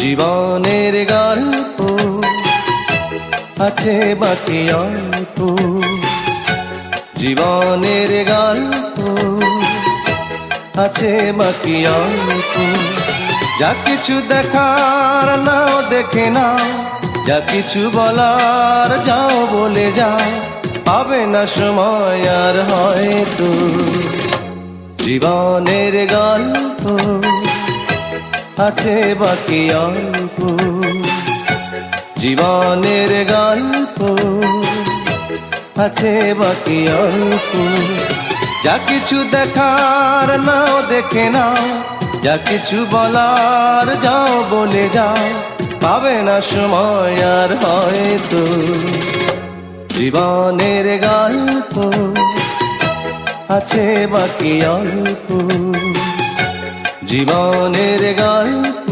জীবনের গল্প আছে বাকি অল্প, জীবনের গল্প আছে বাকি অল্প। যা কিছু দেখার নাও দেখে নাও, যা কিছু বলার যাও বলে যাও, পাবে না সময় আর হয়তো। জীবনের গল্প আছে বাকি অল্প, জীবনের গল্প আছে বাকি অল্প। যা কিছু দেখার নাও দেখে নাও, যা কিছু বলার যাও বলে যাও, পাবে না সময় আর হয়তো। জীবনের গল্প আছে বাকি অল্প, জীবনের গল্প